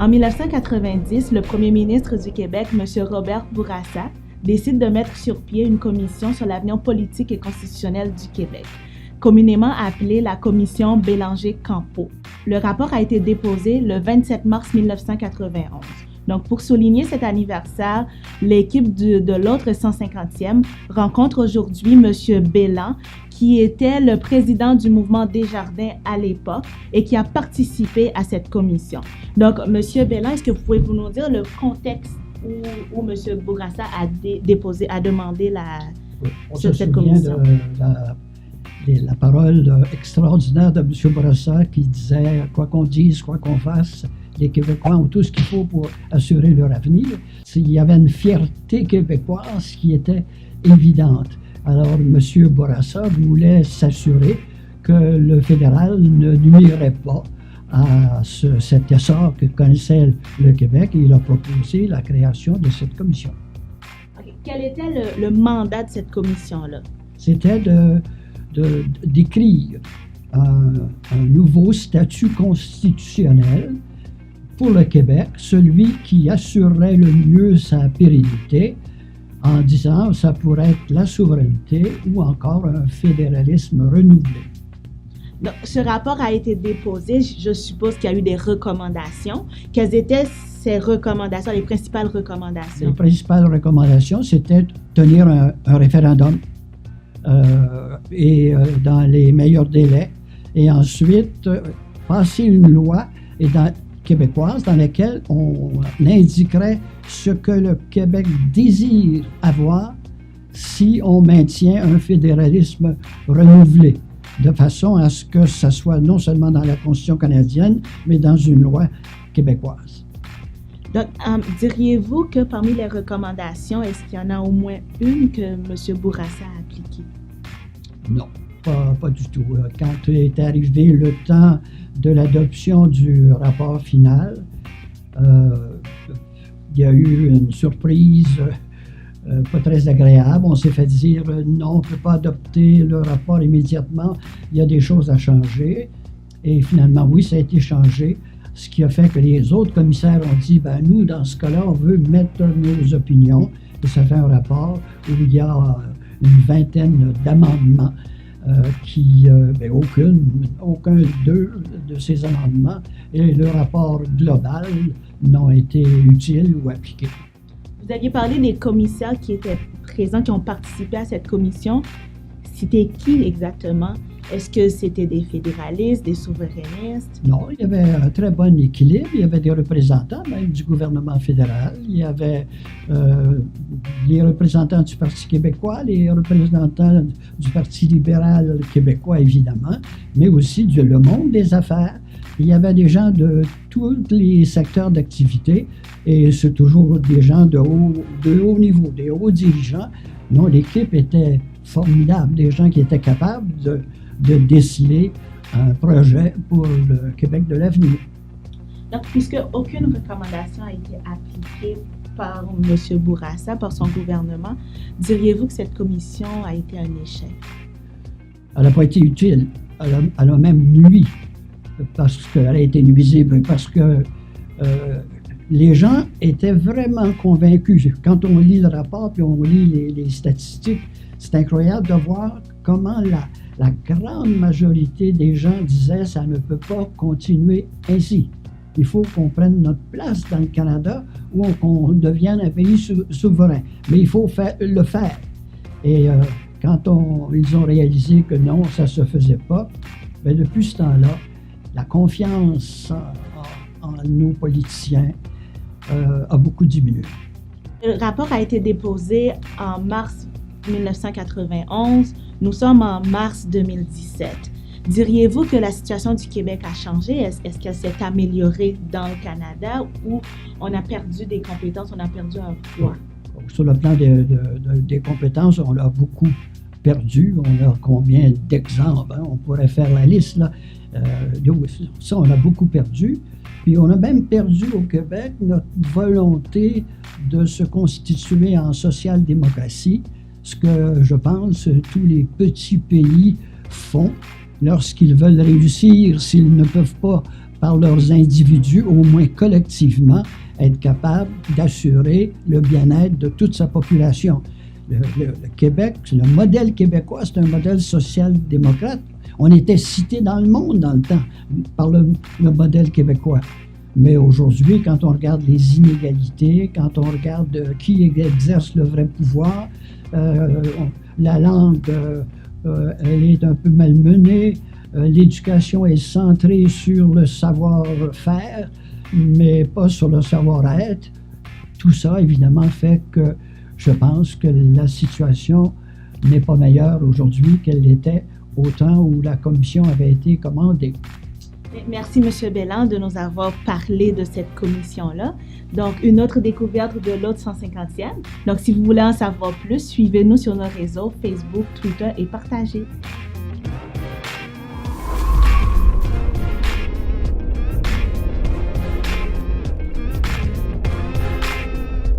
En 1990, le premier ministre du Québec, M. Robert Bourassa, décide de mettre sur pied une commission sur l'avenir politique et constitutionnel du Québec, communément appelée la commission Bélanger-Campeau. Le rapport a été déposé le 27 mars 1991. Donc, pour souligner cet anniversaire, l'équipe de l'autre 150e rencontre aujourd'hui M. Bélan, qui était le président du mouvement Desjardins à l'époque et qui a participé à cette commission. Donc, M. Bélan, est-ce que vous pouvez nous dire le contexte où M. Bourassa a demandé cette commission? La parole extraordinaire de M. Bourassa qui disait « Quoi qu'on dise, quoi qu'on fasse, les Québécois ont tout ce qu'il faut pour assurer leur avenir ». Il y avait une fierté québécoise qui était évidente. Alors, M. Bourassa voulait s'assurer que le fédéral ne nuirait pas à cet essor que connaissait le Québec et il a proposé la création de cette commission. Okay. Quel était le mandat de cette commission-là? C'était d'écrire un nouveau statut constitutionnel pour le Québec, celui qui assurerait le mieux sa pérennité, en disant ça pourrait être la souveraineté ou encore un fédéralisme renouvelé. Donc, ce rapport a été déposé, je suppose qu'il y a eu des recommandations. Quelles étaient ces recommandations, les principales recommandations? Les principales recommandations, c'était tenir un référendum dans les meilleurs délais et ensuite passer une loi québécoise dans laquelle on indiquerait ce que le Québec désire avoir si on maintient un fédéralisme renouvelé, de façon à ce que ça soit non seulement dans la Constitution canadienne, mais dans une loi québécoise. Donc, diriez-vous que parmi les recommandations, est-ce qu'il y en a au moins une que M. Bourassa a appliquée? Non, pas du tout. Quand est arrivé le temps de l'adoption du rapport final, il y a eu une surprise pas très agréable. On s'est fait dire non, on ne peut pas adopter le rapport immédiatement, il y a des choses à changer. Et finalement, oui, ça a été changé, ce qui a fait que les autres commissaires ont dit nous, dans ce cas-là, on veut mettre nos opinions. Et ça fait un rapport où il y a une vingtaine d'amendements. Aucun de ces amendements et le rapport global n'ont été utiles ou appliqués. Vous aviez parlé des commissaires qui étaient présents, qui ont participé à cette commission. C'était qui exactement? Est-ce que c'était des fédéralistes, des souverainistes? Non, il y avait un très bon équilibre. Il y avait des représentants même du gouvernement fédéral. Il y avait les représentants du Parti québécois, les représentants du Parti libéral québécois, évidemment, mais aussi le monde des affaires. Il y avait des gens de tous les secteurs d'activité et c'est toujours des gens de haut niveau, des hauts dirigeants. Non, l'équipe était formidable, des gens qui étaient capables de déceler un projet pour le Québec de l'avenir. Donc, puisque aucune recommandation a été appliquée par M. Bourassa, par son gouvernement, diriez-vous que cette commission a été un échec? Elle n'a pas été utile. Elle a même nui, parce qu'elle a été nuisible, parce que les gens étaient vraiment convaincus. Quand on lit le rapport puis on lit les statistiques, c'est incroyable de voir comment la grande majorité des gens disaient « ça ne peut pas continuer ainsi ». Il faut qu'on prenne notre place dans le Canada ou qu'on devienne un pays souverain. Mais il faut le faire. Et quand ils ont réalisé que non, ça ne se faisait pas, depuis ce temps-là, la confiance en nos politiciens a beaucoup diminué. Le rapport a été déposé en mars 1991. Nous sommes en mars 2017. Diriez-vous que la situation du Québec a changé? Est-ce qu'elle s'est améliorée dans le Canada ou on a perdu des compétences, on a perdu un poids? Sur le plan des compétences, on a beaucoup perdu. On a combien d'exemples? On pourrait faire la liste, là. Ça, on a beaucoup perdu. Puis on a même perdu au Québec notre volonté de se constituer en social-démocratie, ce que je pense tous les petits pays font lorsqu'ils veulent réussir, s'ils ne peuvent pas par leurs individus, au moins collectivement, être capables d'assurer le bien-être de toute sa population. Le Québec, le modèle québécois, c'est un modèle social-démocrate. On était cité dans le monde dans le temps par le modèle québécois. Mais aujourd'hui, quand on regarde les inégalités, quand on regarde qui exerce le vrai pouvoir, la langue, elle est un peu malmenée, l'éducation est centrée sur le savoir-faire, mais pas sur le savoir-être. Tout ça, évidemment, fait que je pense que la situation n'est pas meilleure aujourd'hui qu'elle l'était au temps où la commission avait été commandée. Merci, M. Belland, de nous avoir parlé de cette commission-là. Donc, une autre découverte de l'autre 150e. Donc, si vous voulez en savoir plus, suivez-nous sur nos réseaux Facebook, Twitter et partagez.